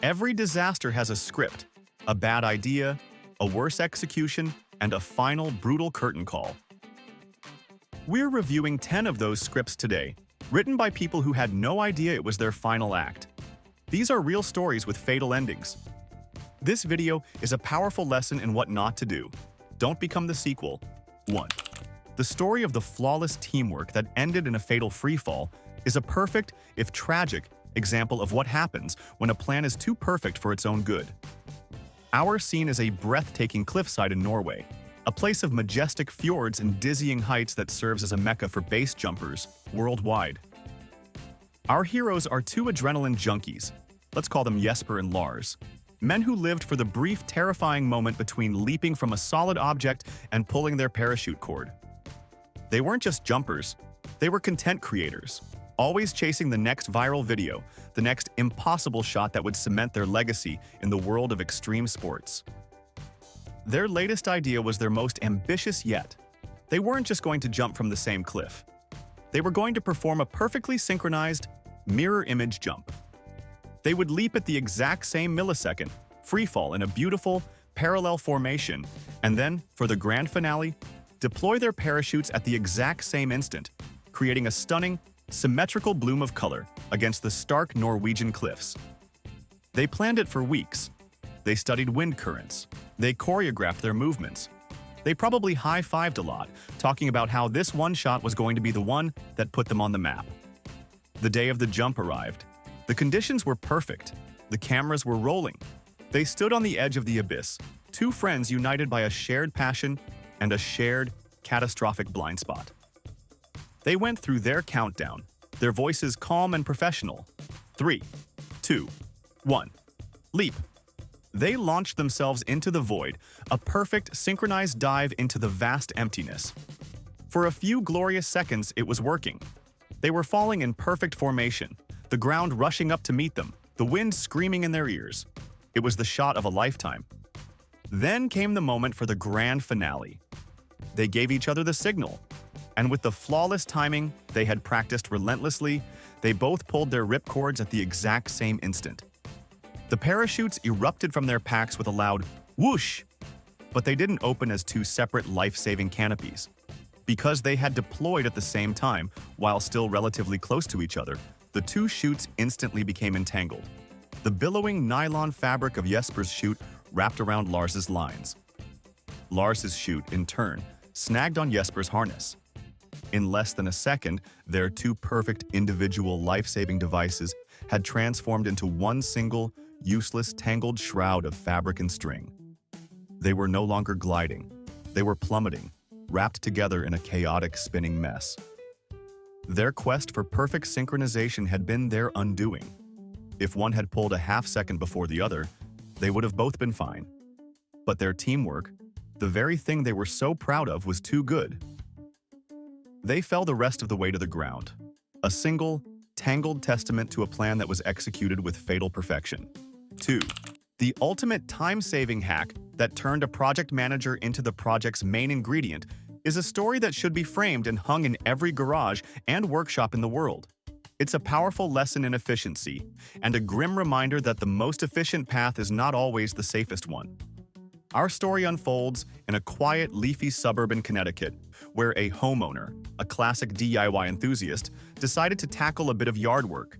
Every disaster has a script, a bad idea, a worse execution, and a final brutal curtain call. We're reviewing 10 of those scripts today, written by people who had no idea it was their final act. These are real stories with fatal endings. This video is a powerful lesson in what not to do. Don't become the sequel. 1. The story of the flawless teamwork that ended in a fatal freefall is a perfect, if tragic, example of what happens when a plan is too perfect for its own good. Our scene is a breathtaking cliffside in Norway, a place of majestic fjords and dizzying heights that serves as a mecca for base jumpers worldwide. Our heroes are two adrenaline junkies, let's call them Jesper and Lars, men who lived for the brief, terrifying moment between leaping from a solid object and pulling their parachute cord. They weren't just jumpers, they were content creators, always chasing the next viral video, the next impossible shot that would cement their legacy in the world of extreme sports. Their latest idea was their most ambitious yet. They weren't just going to jump from the same cliff. They were going to perform a perfectly synchronized, mirror image jump. They would leap at the exact same millisecond, freefall in a beautiful, parallel formation, and then, for the grand finale, deploy their parachutes at the exact same instant, creating a stunning, symmetrical bloom of color against the stark Norwegian cliffs. They planned it for weeks. They studied wind currents. They choreographed their movements. They probably high-fived a lot, talking about how this one shot was going to be the one that put them on the map. The day of the jump arrived. The conditions were perfect. The cameras were rolling. They stood on the edge of the abyss, two friends united by a shared passion and a shared, catastrophic blind spot. They went through their countdown, their voices calm and professional. 3, 2, 1, leap. They launched themselves into the void, a perfect, synchronized dive into the vast emptiness. For a few glorious seconds, it was working. They were falling in perfect formation, the ground rushing up to meet them, the wind screaming in their ears. It was the shot of a lifetime. Then came the moment for the grand finale. They gave each other the signal. And with the flawless timing they had practiced relentlessly, they both pulled their ripcords at the exact same instant. The parachutes erupted from their packs with a loud whoosh, but they didn't open as two separate life-saving canopies. Because they had deployed at the same time, while still relatively close to each other, the two chutes instantly became entangled. The billowing nylon fabric of Jesper's chute wrapped around Lars's lines. Lars's chute, in turn, snagged on Jesper's harness. In less than a second, their two perfect individual life-saving devices had transformed into one single, useless, tangled shroud of fabric and string. They were no longer gliding. They were plummeting, wrapped together in a chaotic, spinning mess. Their quest for perfect synchronization had been their undoing. If one had pulled a half second before the other, they would have both been fine. But their teamwork, the very thing they were so proud of, was too good. They fell the rest of the way to the ground, a single, tangled testament to a plan that was executed with fatal perfection. 2. The ultimate time-saving hack that turned a project manager into the project's main ingredient is a story that should be framed and hung in every garage and workshop in the world. It's a powerful lesson in efficiency, and a grim reminder that the most efficient path is not always the safest one. Our story unfolds in a quiet, leafy suburb in Connecticut, where a homeowner, a classic DIY enthusiast, decided to tackle a bit of yard work.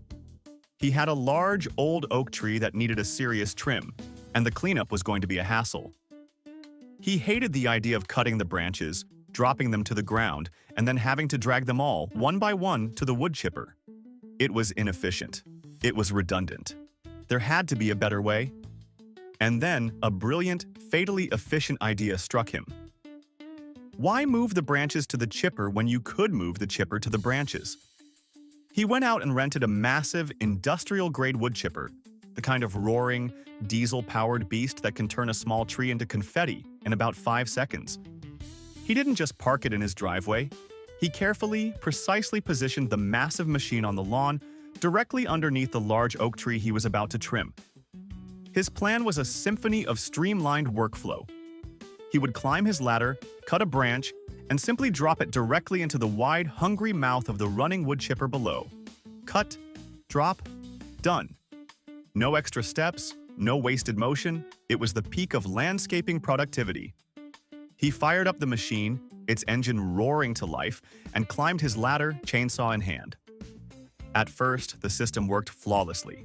He had a large, old oak tree that needed a serious trim, and the cleanup was going to be a hassle. He hated the idea of cutting the branches, dropping them to the ground, and then having to drag them all, one by one, to the wood chipper. It was inefficient. It was redundant. There had to be a better way. And then, a brilliant, fatally efficient idea struck him. Why move the branches to the chipper when you could move the chipper to the branches? He went out and rented a massive, industrial-grade wood chipper, the kind of roaring, diesel-powered beast that can turn a small tree into confetti in about 5 seconds. He didn't just park it in his driveway. He carefully, precisely positioned the massive machine on the lawn, directly underneath the large oak tree he was about to trim. His plan was a symphony of streamlined workflow. He would climb his ladder, cut a branch, and simply drop it directly into the wide, hungry mouth of the running wood chipper below. Cut, drop, done. No extra steps, no wasted motion, it was the peak of landscaping productivity. He fired up the machine, its engine roaring to life, and climbed his ladder, chainsaw in hand. At first, the system worked flawlessly.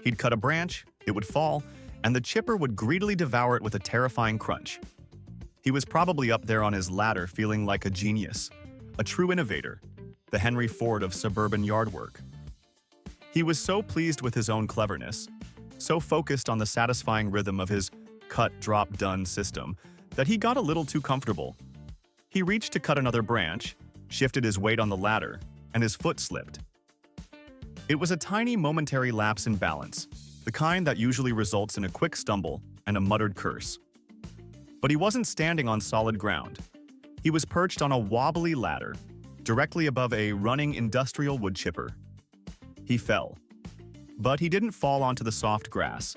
He'd cut a branch, it would fall, and the chipper would greedily devour it with a terrifying crunch. He was probably up there on his ladder feeling like a genius, a true innovator, the Henry Ford of suburban yard work. He was so pleased with his own cleverness, so focused on the satisfying rhythm of his cut-drop-done system, that he got a little too comfortable. He reached to cut another branch, shifted his weight on the ladder, and his foot slipped. It was a tiny momentary lapse in balance, the kind that usually results in a quick stumble and a muttered curse. But he wasn't standing on solid ground. He was perched on a wobbly ladder, directly above a running industrial wood chipper. He fell. But he didn't fall onto the soft grass.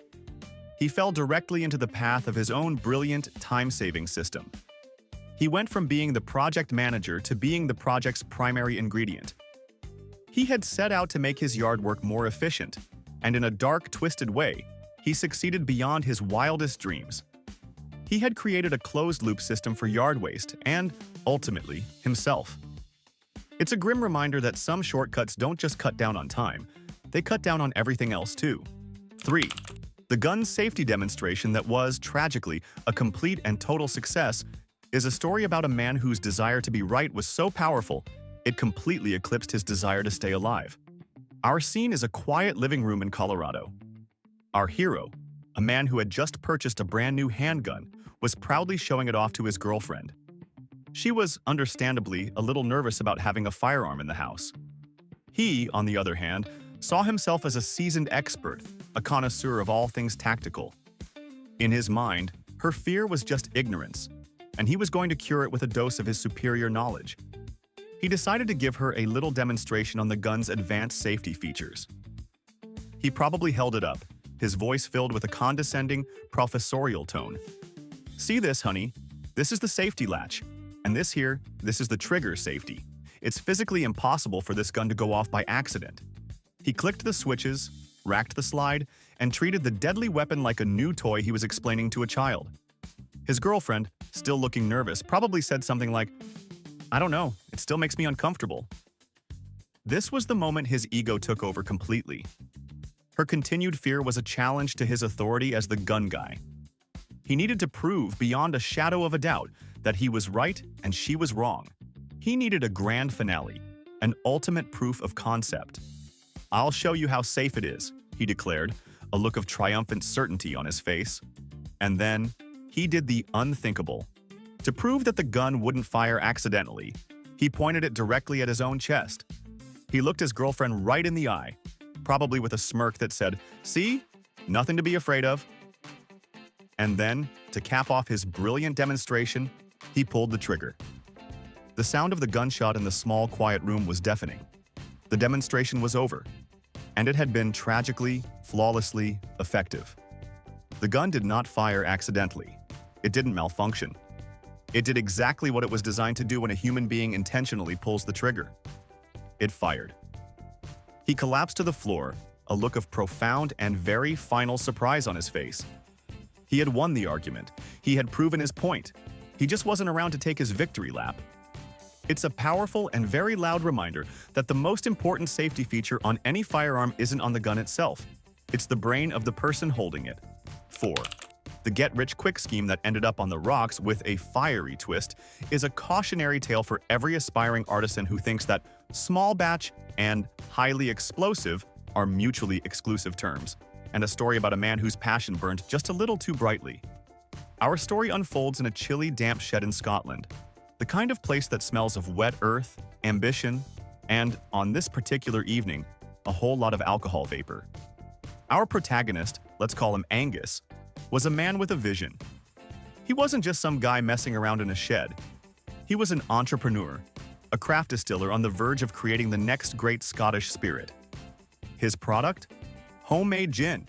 He fell directly into the path of his own brilliant time-saving system. He went from being the project manager to being the project's primary ingredient. He had set out to make his yard work more efficient, and in a dark, twisted way, he succeeded beyond his wildest dreams. He had created a closed-loop system for yard waste and, ultimately, himself. It's a grim reminder that some shortcuts don't just cut down on time, they cut down on everything else too. 3. The gun's safety demonstration that was, tragically, a complete and total success is a story about a man whose desire to be right was so powerful, it completely eclipsed his desire to stay alive. Our scene is a quiet living room in Colorado. Our hero, a man who had just purchased a brand new handgun, was proudly showing it off to his girlfriend. She was, understandably, a little nervous about having a firearm in the house. He, on the other hand, saw himself as a seasoned expert, a connoisseur of all things tactical. In his mind, her fear was just ignorance, and he was going to cure it with a dose of his superior knowledge. He decided to give her a little demonstration on the gun's advanced safety features. He probably held it up, his voice filled with a condescending, professorial tone. "See this, honey? This is the safety latch. And this is the trigger safety. It's physically impossible for this gun to go off by accident." He clicked the switches, racked the slide, and treated the deadly weapon like a new toy he was explaining to a child. His girlfriend, still looking nervous, probably said something like, "I don't know, it still makes me uncomfortable." This was the moment his ego took over completely. Her continued fear was a challenge to his authority as the gun guy. He needed to prove beyond a shadow of a doubt that he was right and she was wrong. He needed a grand finale, an ultimate proof of concept. "I'll show you how safe it is," he declared, a look of triumphant certainty on his face. And then, he did the unthinkable. To prove that the gun wouldn't fire accidentally, he pointed it directly at his own chest. He looked his girlfriend right in the eye, probably with a smirk that said, "See? Nothing to be afraid of." And then, to cap off his brilliant demonstration, he pulled the trigger. The sound of the gunshot in the small, quiet room was deafening. The demonstration was over, and it had been tragically, flawlessly effective. The gun did not fire accidentally. It didn't malfunction. It did exactly what it was designed to do when a human being intentionally pulls the trigger. It fired. He collapsed to the floor, a look of profound and very final surprise on his face. He had won the argument. He had proven his point. He just wasn't around to take his victory lap. It's a powerful and very loud reminder that the most important safety feature on any firearm isn't on the gun itself. It's the brain of the person holding it. 4. The get-rich-quick scheme that ended up on the rocks with a fiery twist is a cautionary tale for every aspiring artisan who thinks that small batch and highly explosive are mutually exclusive terms, and a story about a man whose passion burned just a little too brightly. Our story unfolds in a chilly, damp shed in Scotland, the kind of place that smells of wet earth, ambition, and, on this particular evening, a whole lot of alcohol vapor. Our protagonist, let's call him Angus, was a man with a vision. He wasn't just some guy messing around in a shed. He was an entrepreneur, a craft distiller on the verge of creating the next great Scottish spirit. His product? Homemade gin.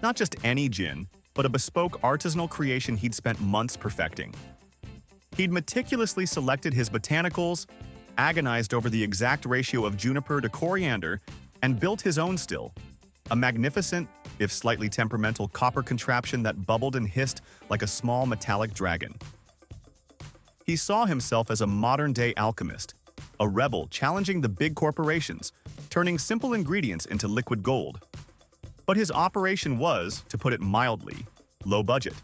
Not just any gin, but a bespoke artisanal creation he'd spent months perfecting. He'd meticulously selected his botanicals, agonized over the exact ratio of juniper to coriander, and built his own still. a magnificent, if slightly temperamental, copper contraption that bubbled and hissed like a small metallic dragon. He saw himself as a modern-day alchemist, a rebel challenging the big corporations, turning simple ingredients into liquid gold. But his operation was, to put it mildly, low budget.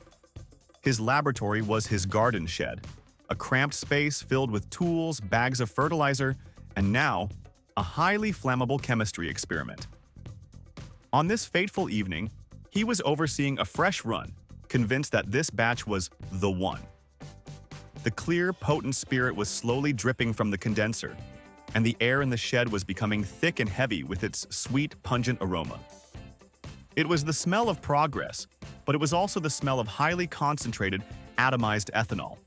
His laboratory was his garden shed, a cramped space filled with tools, bags of fertilizer, and now, a highly flammable chemistry experiment. On this fateful evening, he was overseeing a fresh run, convinced that this batch was the one. The clear, potent spirit was slowly dripping from the condenser, and the air in the shed was becoming thick and heavy with its sweet, pungent aroma. It was the smell of progress, but it was also the smell of highly concentrated, atomized ethanol.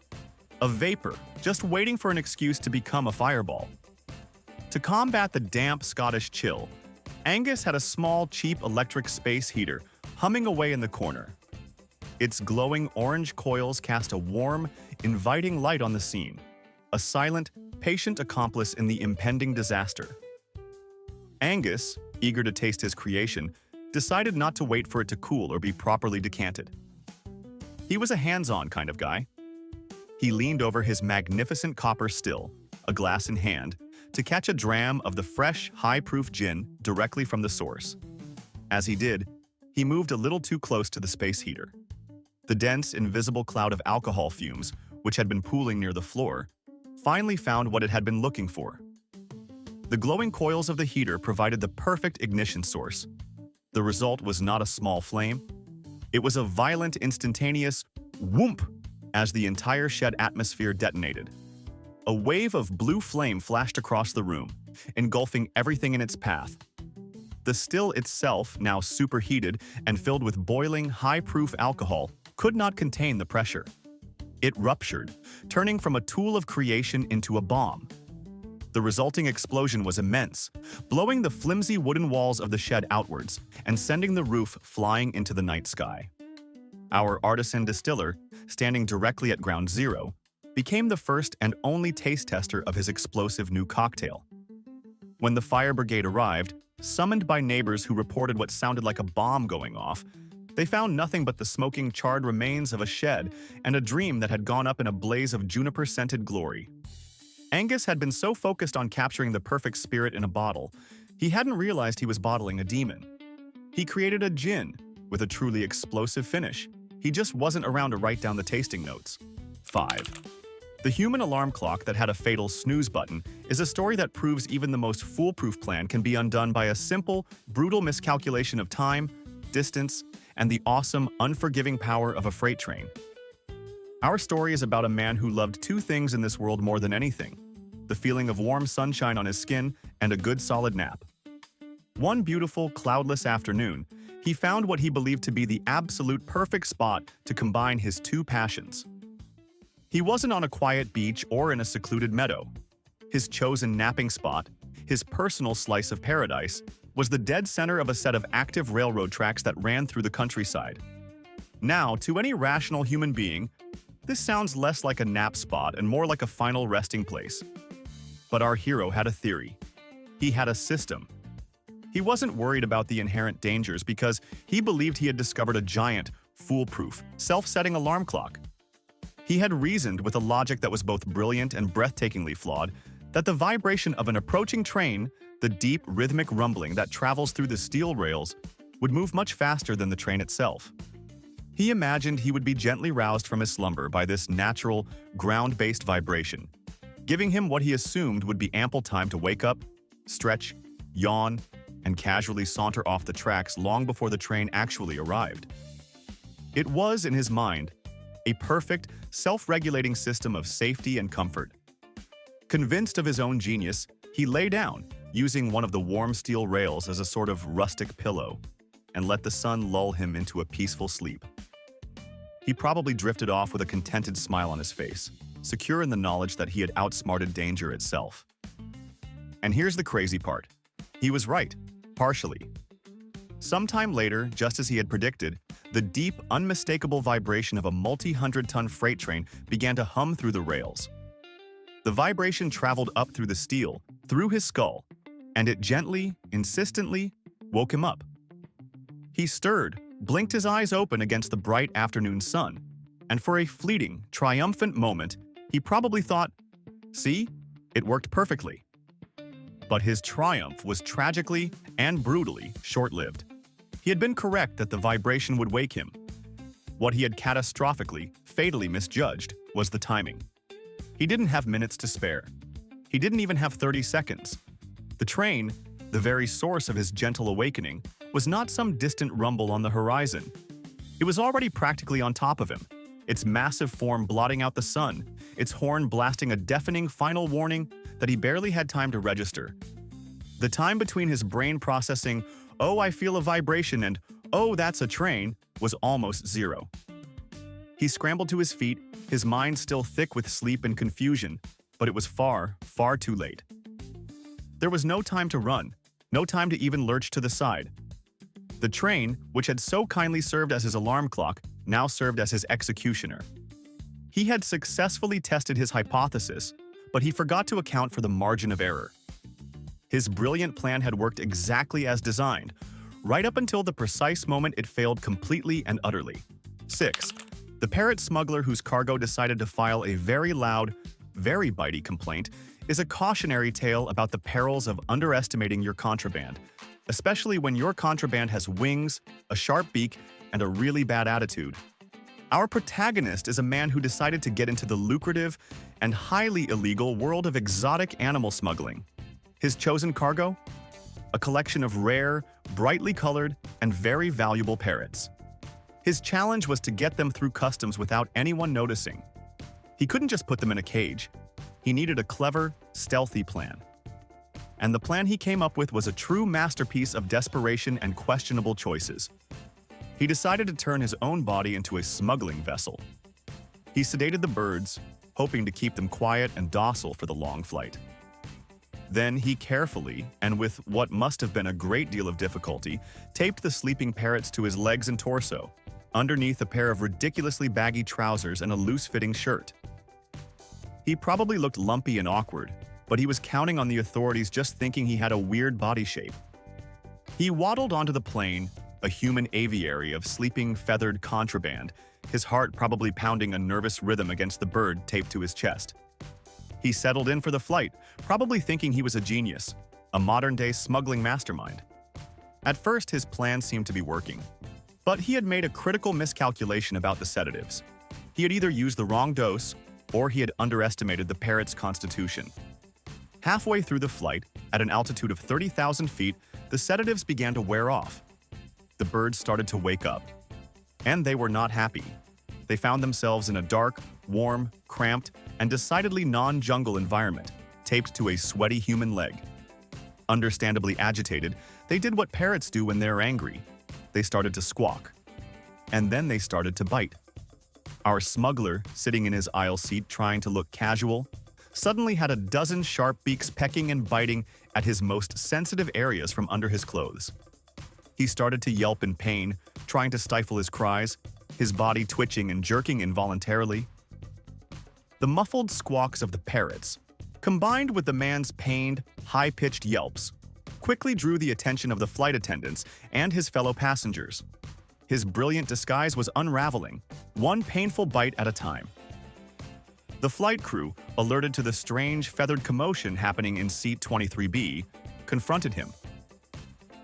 A vapor, just waiting for an excuse to become a fireball. To combat the damp Scottish chill, Angus had a small, cheap electric space heater humming away in the corner. Its glowing orange coils cast a warm, inviting light on the scene, a silent, patient accomplice in the impending disaster. Angus, eager to taste his creation, decided not to wait for it to cool or be properly decanted. He was a hands-on kind of guy. He leaned over his magnificent copper still, a glass in hand, to catch a dram of the fresh, high-proof gin directly from the source. As he did, he moved a little too close to the space heater. The dense, invisible cloud of alcohol fumes, which had been pooling near the floor, finally found what it had been looking for. The glowing coils of the heater provided the perfect ignition source. The result was not a small flame. It was a violent, instantaneous whoomp as the entire shed atmosphere detonated. A wave of blue flame flashed across the room, engulfing everything in its path. The still itself, now superheated and filled with boiling, high-proof alcohol, could not contain the pressure. It ruptured, turning from a tool of creation into a bomb. The resulting explosion was immense, blowing the flimsy wooden walls of the shed outwards and sending the roof flying into the night sky. Our artisan distiller, standing directly at ground zero, became the first and only taste tester of his explosive new cocktail. When the fire brigade arrived, summoned by neighbors who reported what sounded like a bomb going off, they found nothing but the smoking, charred remains of a shed and a dream that had gone up in a blaze of juniper-scented glory. Angus had been so focused on capturing the perfect spirit in a bottle, he hadn't realized he was bottling a demon. He created a gin with a truly explosive finish. He just wasn't around to write down the tasting notes. 5. The human alarm clock that had a fatal snooze button is a story that proves even the most foolproof plan can be undone by a simple, brutal miscalculation of time, distance, and the awesome, unforgiving power of a freight train. Our story is about a man who loved two things in this world more than anything: the feeling of warm sunshine on his skin and a good solid nap. One beautiful, cloudless afternoon, he found what he believed to be the absolute perfect spot to combine his two passions. He wasn't on a quiet beach or in a secluded meadow. His chosen napping spot, his personal slice of paradise, was the dead center of a set of active railroad tracks that ran through the countryside. Now, to any rational human being, this sounds less like a nap spot and more like a final resting place. But our hero had a theory. He had a system. He wasn't worried about the inherent dangers because he believed he had discovered a giant, foolproof, self-setting alarm clock. He had reasoned with a logic that was both brilliant and breathtakingly flawed that the vibration of an approaching train, the deep, rhythmic rumbling that travels through the steel rails, would move much faster than the train itself. He imagined he would be gently roused from his slumber by this natural, ground-based vibration, giving him what he assumed would be ample time to wake up, stretch, yawn, and casually saunter off the tracks long before the train actually arrived. It was, in his mind, a perfect, self-regulating system of safety and comfort. Convinced of his own genius, he lay down, using one of the warm steel rails as a sort of rustic pillow, and let the sun lull him into a peaceful sleep. He probably drifted off with a contented smile on his face, secure in the knowledge that he had outsmarted danger itself. And here's the crazy part. He was right, partially. Sometime later, just as he had predicted, the deep, unmistakable vibration of a multi-hundred-ton freight train began to hum through the rails. The vibration traveled up through the steel, through his skull, and it gently, insistently, woke him up. He stirred, blinked his eyes open against the bright afternoon sun, and for a fleeting, triumphant moment, he probably thought, "See, it worked perfectly." But his triumph was tragically and brutally short-lived. He had been correct that the vibration would wake him. What he had catastrophically, fatally misjudged was the timing. He didn't have minutes to spare. He didn't even have 30 seconds. The train, the very source of his gentle awakening, was not some distant rumble on the horizon. It was already practically on top of him, its massive form blotting out the sun, its horn blasting a deafening final warning that he barely had time to register. The time between his brain processing, "Oh, I feel a vibration," and "Oh, that's a train," was almost zero. He scrambled to his feet, his mind still thick with sleep and confusion, but it was far, far too late. There was no time to run, no time to even lurch to the side. The train, which had so kindly served as his alarm clock, now served as his executioner. He had successfully tested his hypothesis, but he forgot to account for the margin of error. His brilliant plan had worked exactly as designed, right up until the precise moment it failed completely and utterly. 6. The Parrot Smuggler whose cargo decided to file a very loud, very bitey complaint is a cautionary tale about the perils of underestimating your contraband, especially when your contraband has wings, a sharp beak, and a really bad attitude. Our protagonist is a man who decided to get into the lucrative and highly illegal world of exotic animal smuggling. His chosen cargo? A collection of rare, brightly colored, and very valuable parrots. His challenge was to get them through customs without anyone noticing. He couldn't just put them in a cage. He needed a clever, stealthy plan. And the plan he came up with was a true masterpiece of desperation and questionable choices. He decided to turn his own body into a smuggling vessel. He sedated the birds, hoping to keep them quiet and docile for the long flight. Then he carefully, and with what must have been a great deal of difficulty, taped the sleeping parrots to his legs and torso, underneath a pair of ridiculously baggy trousers and a loose-fitting shirt. He probably looked lumpy and awkward, but he was counting on the authorities just thinking he had a weird body shape. He waddled onto the plane, a human aviary of sleeping feathered contraband, his heart probably pounding a nervous rhythm against the bird taped to his chest. He settled in for the flight, probably thinking he was a genius, a modern-day smuggling mastermind. At first, his plan seemed to be working, but he had made a critical miscalculation about the sedatives. He had either used the wrong dose, or he had underestimated the parrot's constitution. Halfway through the flight, at an altitude of 30,000 feet, the sedatives began to wear off. The birds started to wake up. And they were not happy. They found themselves in a dark, warm, cramped, and decidedly non-jungle environment, taped to a sweaty human leg. Understandably agitated, they did what parrots do when they're angry. They started to squawk. And then they started to bite. Our smuggler, sitting in his aisle seat trying to look casual, suddenly had a dozen sharp beaks pecking and biting at his most sensitive areas from under his clothes. He started to yelp in pain, trying to stifle his cries, his body twitching and jerking involuntarily. The muffled squawks of the parrots, combined with the man's pained, high-pitched yelps, quickly drew the attention of the flight attendants and his fellow passengers. His brilliant disguise was unraveling, one painful bite at a time. The flight crew, alerted to the strange feathered commotion happening in seat 23B, confronted him.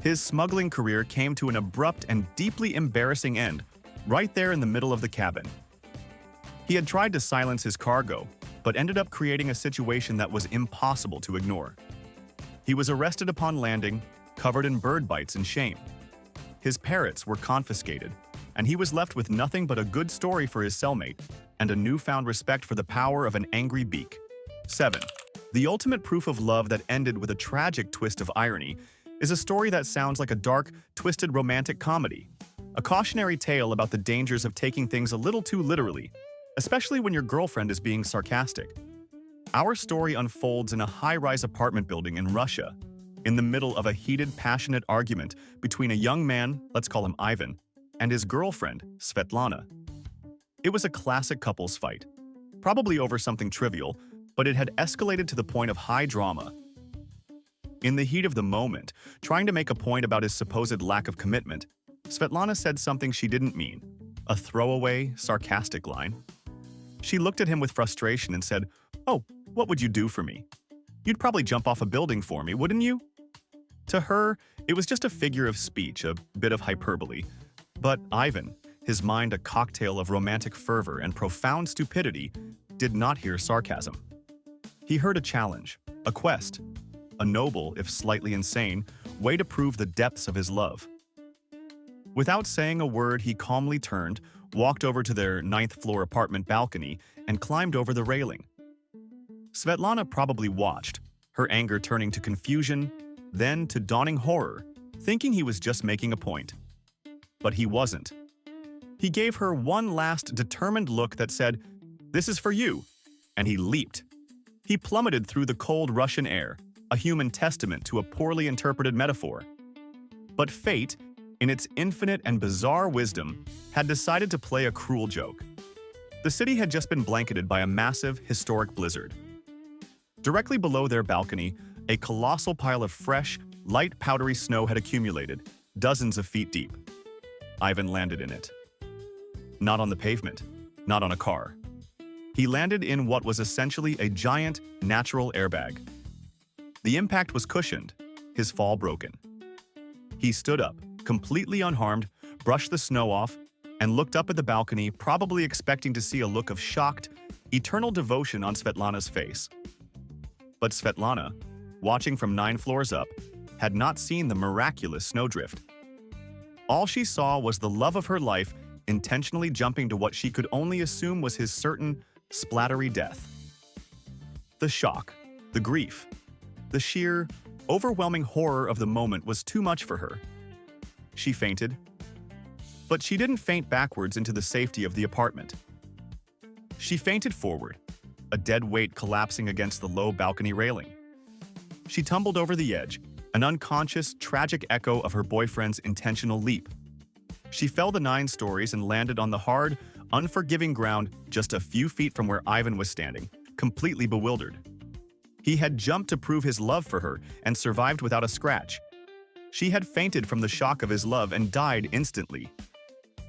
His smuggling career came to an abrupt and deeply embarrassing end, right there in the middle of the cabin. He had tried to silence his cargo, but ended up creating a situation that was impossible to ignore. He was arrested upon landing, covered in bird bites and shame. His parrots were confiscated, and he was left with nothing but a good story for his cellmate and a newfound respect for the power of an angry beak. 7. The ultimate proof of love that ended with a tragic twist of irony is a story that sounds like a dark, twisted romantic comedy. A cautionary tale about the dangers of taking things a little too literally, especially when your girlfriend is being sarcastic. Our story unfolds in a high-rise apartment building in Russia, in the middle of a heated, passionate argument between a young man, let's call him Ivan, and his girlfriend, Svetlana. It was a classic couples fight, probably over something trivial, but it had escalated to the point of high drama. In the heat of the moment, trying to make a point about his supposed lack of commitment, Svetlana said something she didn't mean, a throwaway, sarcastic line. She looked at him with frustration and said, "Oh, what would you do for me? You'd probably jump off a building for me, wouldn't you?" To her, it was just a figure of speech, a bit of hyperbole. But Ivan, his mind a cocktail of romantic fervor and profound stupidity, did not hear sarcasm. He heard a challenge, a quest, a noble, if slightly insane, way to prove the depths of his love. Without saying a word, he calmly turned, walked over to their 9th-floor apartment balcony, and climbed over the railing. Svetlana probably watched, her anger turning to confusion, then to dawning horror, thinking he was just making a point. But he wasn't. He gave her one last determined look that said, "This is for you," and he leaped. He plummeted through the cold Russian air, a human testament to a poorly interpreted metaphor. But fate, in its infinite and bizarre wisdom, had decided to play a cruel joke. The city had just been blanketed by a massive, historic blizzard. Directly below their balcony, a colossal pile of fresh, light powdery snow had accumulated, dozens of feet deep. Ivan landed in it. Not on the pavement, not on a car. He landed in what was essentially a giant, natural airbag. The impact was cushioned, his fall broken. He stood up, completely unharmed, brushed the snow off, and looked up at the balcony, probably expecting to see a look of shocked, eternal devotion on Svetlana's face. But Svetlana, watching from 9 floors up, had not seen the miraculous snowdrift. All she saw was the love of her life intentionally jumping to what she could only assume was his certain, splattery death. The shock, the grief, the sheer, overwhelming horror of the moment was too much for her. She fainted. But she didn't faint backwards into the safety of the apartment. She fainted forward, a dead weight collapsing against the low balcony railing. She tumbled over the edge, an unconscious, tragic echo of her boyfriend's intentional leap. She fell the 9 stories and landed on the hard, unforgiving ground just a few feet from where Ivan was standing, completely bewildered. He had jumped to prove his love for her and survived without a scratch. She had fainted from the shock of his love and died instantly.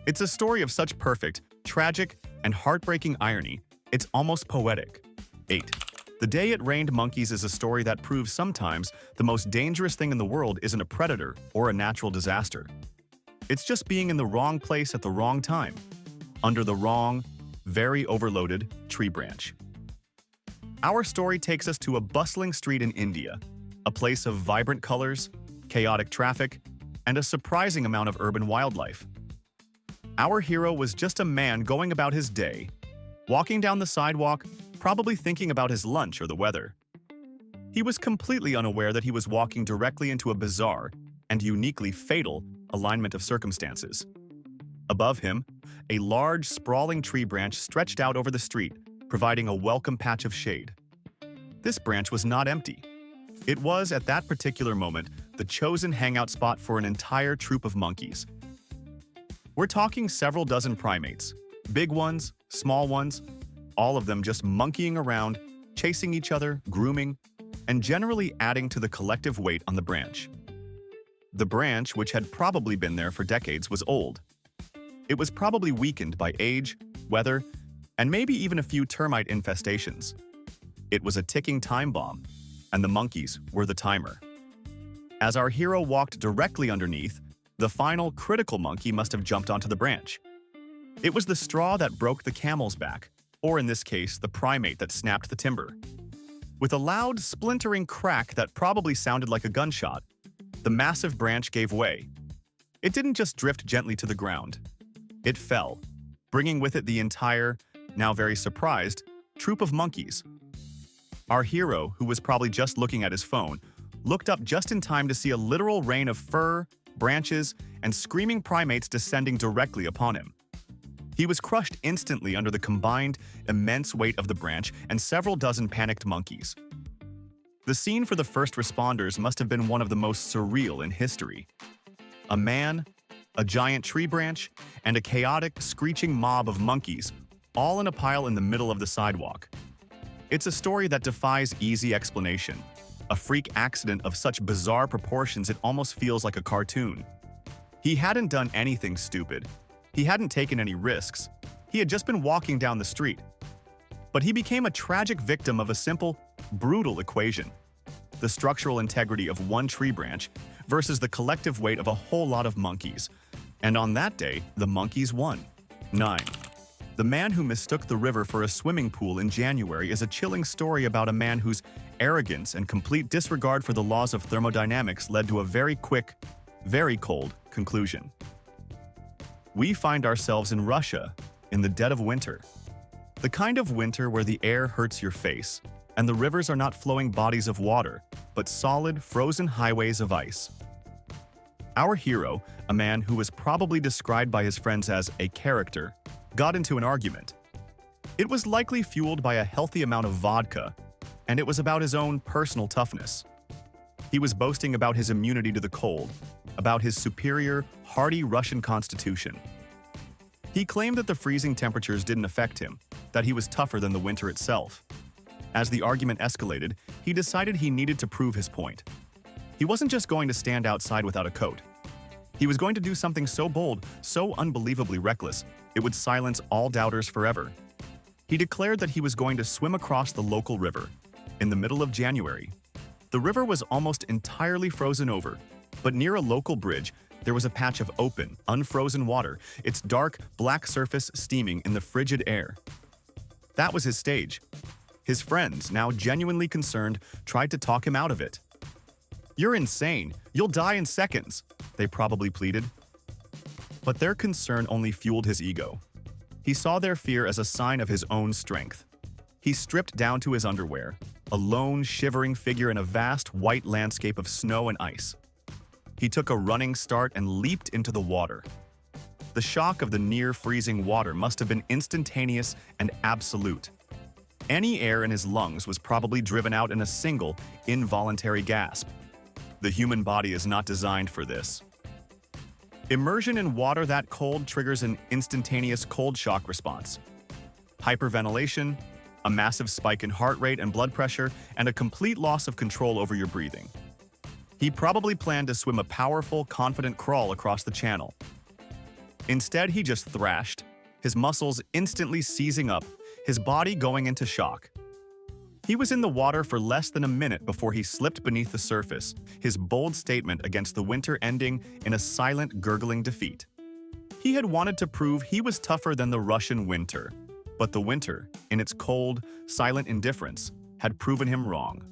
It's a story of such perfect, tragic, and heartbreaking irony, it's almost poetic. 8. The Day It Rained Monkeys is a story that proves sometimes the most dangerous thing in the world isn't a predator or a natural disaster. It's just being in the wrong place at the wrong time, under the wrong, very overloaded tree branch. Our story takes us to a bustling street in India, a place of vibrant colors, chaotic traffic, and a surprising amount of urban wildlife. Our hero was just a man going about his day, walking down the sidewalk, probably thinking about his lunch or the weather. He was completely unaware that he was walking directly into a bizarre and uniquely fatal alignment of circumstances. Above him, a large, sprawling tree branch stretched out over the street, providing a welcome patch of shade. This branch was not empty. It was, at that particular moment, the chosen hangout spot for an entire troop of monkeys. We're talking several dozen primates, big ones, small ones, all of them just monkeying around, chasing each other, grooming, and generally adding to the collective weight on the branch. The branch, which had probably been there for decades, was old. It was probably weakened by age, weather, and maybe even a few termite infestations. It was a ticking time bomb, and the monkeys were the timer. As our hero walked directly underneath, the final critical monkey must have jumped onto the branch. It was the straw that broke the camel's back, or in this case, the primate that snapped the timber. With a loud, splintering crack that probably sounded like a gunshot, the massive branch gave way. It didn't just drift gently to the ground. It fell, bringing with it the entire, now very surprised, troop of monkeys. Our hero, who was probably just looking at his phone, looked up just in time to see a literal rain of fur, branches, and screaming primates descending directly upon him. He was crushed instantly under the combined, immense weight of the branch and several dozen panicked monkeys. The scene for the first responders must have been one of the most surreal in history. A man, a giant tree branch, and a chaotic, screeching mob of monkeys, all in a pile in the middle of the sidewalk. It's a story that defies easy explanation, a freak accident of such bizarre proportions it almost feels like a cartoon. He hadn't done anything stupid. He hadn't taken any risks. He had just been walking down the street. But he became a tragic victim of a simple, brutal equation: the structural integrity of one tree branch versus the collective weight of a whole lot of monkeys. And on that day, the monkeys won. 9. The Man Who Mistook the River for a Swimming Pool in January is a chilling story about a man whose arrogance and complete disregard for the laws of thermodynamics led to a very quick, very cold conclusion. We find ourselves in Russia, in the dead of winter. The kind of winter where the air hurts your face, and the rivers are not flowing bodies of water, but solid, frozen highways of ice. Our hero, a man who was probably described by his friends as a character, got into an argument. It was likely fueled by a healthy amount of vodka, and it was about his own personal toughness. He was boasting about his immunity to the cold, about his superior, hardy Russian constitution. He claimed that the freezing temperatures didn't affect him, that he was tougher than the winter itself. As the argument escalated, he decided he needed to prove his point. He wasn't just going to stand outside without a coat. He was going to do something so bold, so unbelievably reckless, it would silence all doubters forever. He declared that he was going to swim across the local river, in the middle of January. The river was almost entirely frozen over, but near a local bridge, there was a patch of open, unfrozen water, its dark, black surface steaming in the frigid air. That was his stage. His friends, now genuinely concerned, tried to talk him out of it. "You're insane. You'll die in seconds," they probably pleaded. But their concern only fueled his ego. He saw their fear as a sign of his own strength. He stripped down to his underwear, a lone, shivering figure in a vast white landscape of snow and ice. He took a running start and leaped into the water. The shock of the near-freezing water must have been instantaneous and absolute. Any air in his lungs was probably driven out in a single, involuntary gasp. The human body is not designed for this. Immersion in water that cold triggers an instantaneous cold shock response. Hyperventilation, a massive spike in heart rate and blood pressure, and a complete loss of control over your breathing. He probably planned to swim a powerful, confident crawl across the channel. Instead, he just thrashed, his muscles instantly seizing up, his body going into shock. He was in the water for less than a minute before he slipped beneath the surface, his bold statement against the winter ending in a silent, gurgling defeat. He had wanted to prove he was tougher than the Russian winter, but the winter, in its cold, silent indifference, had proven him wrong.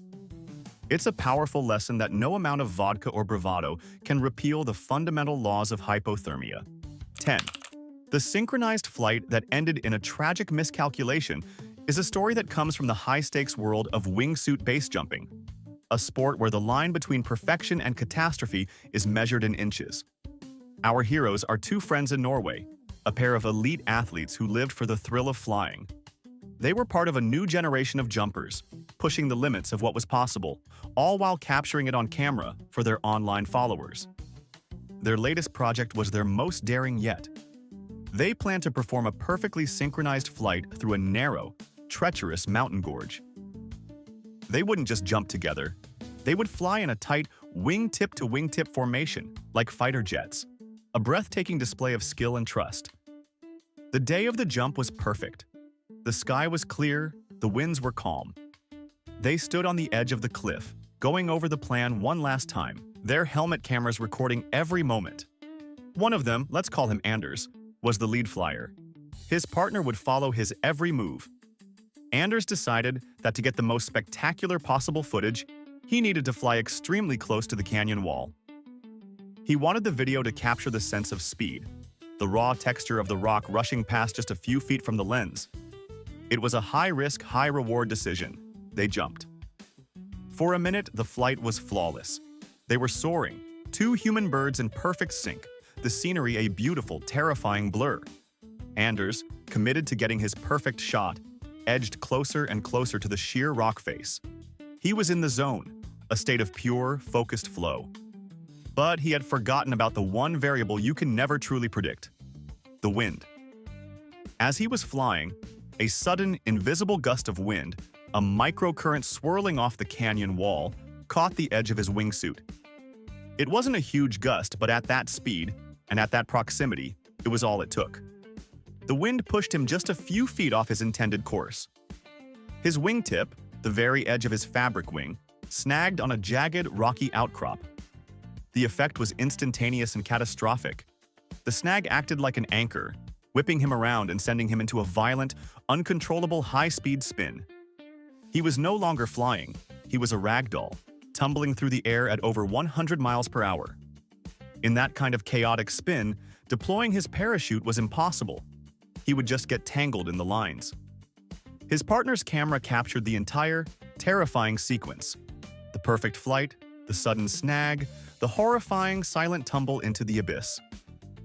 It's a powerful lesson that no amount of vodka or bravado can repeal the fundamental laws of hypothermia. 10. The synchronized flight that ended in a tragic miscalculation is a story that comes from the high-stakes world of wingsuit base jumping, a sport where the line between perfection and catastrophe is measured in inches. Our heroes are two friends in Norway, a pair of elite athletes who lived for the thrill of flying. They were part of a new generation of jumpers, pushing the limits of what was possible, all while capturing it on camera for their online followers. Their latest project was their most daring yet. They planned to perform a perfectly synchronized flight through a narrow, treacherous mountain gorge. They wouldn't just jump together. They would fly in a tight wingtip-to-wingtip formation, like fighter jets, a breathtaking display of skill and trust. The day of the jump was perfect. The sky was clear, the winds were calm. They stood on the edge of the cliff, going over the plan one last time, their helmet cameras recording every moment. One of them, let's call him Anders, was the lead flyer. His partner would follow his every move. Anders decided that to get the most spectacular possible footage, he needed to fly extremely close to the canyon wall. He wanted the video to capture the sense of speed, the raw texture of the rock rushing past just a few feet from the lens. It was a high-risk, high-reward decision. They jumped. For a minute, the flight was flawless. They were soaring, two human birds in perfect sync, the scenery a beautiful, terrifying blur. Anders, committed to getting his perfect shot, edged closer and closer to the sheer rock face. He was in the zone, a state of pure, focused flow. But he had forgotten about the one variable you can never truly predict: the wind. As he was flying, a sudden, invisible gust of wind, a microcurrent swirling off the canyon wall, caught the edge of his wingsuit. It wasn't a huge gust, but at that speed, and at that proximity, it was all it took. The wind pushed him just a few feet off his intended course. His wingtip, the very edge of his fabric wing, snagged on a jagged, rocky outcrop. The effect was instantaneous and catastrophic. The snag acted like an anchor, whipping him around and sending him into a violent, uncontrollable high-speed spin. He was no longer flying, he was a ragdoll, tumbling through the air at over 100 miles per hour. In that kind of chaotic spin, deploying his parachute was impossible. He would just get tangled in the lines. His partner's camera captured the entire, terrifying sequence. The perfect flight, the sudden snag, the horrifying, silent tumble into the abyss.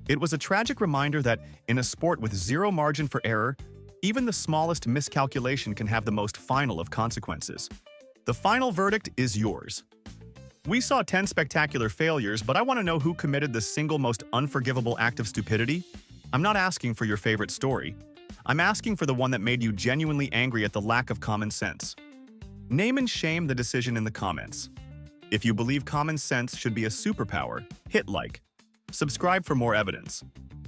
It was a tragic reminder that, in a sport with zero margin for error, even the smallest miscalculation can have the most final of consequences. The final verdict is yours. We saw 10 spectacular failures, but I want to know who committed the single most unforgivable act of stupidity. I'm not asking for your favorite story. I'm asking for the one that made you genuinely angry at the lack of common sense. Name and shame the decision in the comments. If you believe common sense should be a superpower, hit like. Subscribe for more evidence.